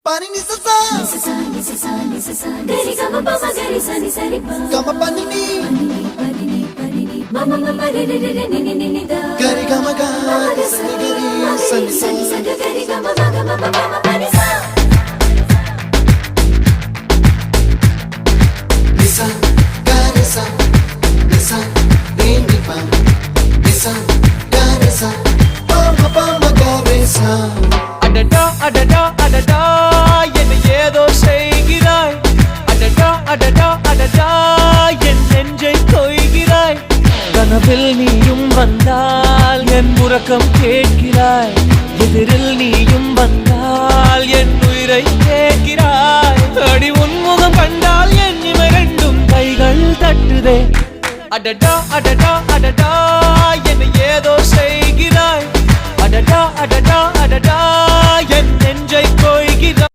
Pani ni sa sa gari gama pa ma gari sa ni sa ri pa gama pani ni mama mama re re re ni ni ni da gari gama ga sa ni gari sa ni sa gari gama ma gama mama pani sa nisa gari sa nisa re ni pa nisa gari sa pa ma gari sa அடடா அடடா அடடா என்ன ஏதோ செய்கிறாய் அடடா அடடா அடடா என் நெஞ்சை கொய்கிறாய் கனவில் நீயும் வந்தால் என் உறக்கம் கேட்கிறாய் எதிரில் நீயும் வந்தால் என் உயிரை கேட்கிறாய் அடி உன்முகம் கண்டால் என் இமை ரெண்டும் கைகள் தட்டுதே அடடா அடடா அடடா என்ன ஏதோ செய்கிறாய் அடடா அடடா அடடா என் நெஞ்சை கொய்கிறாய்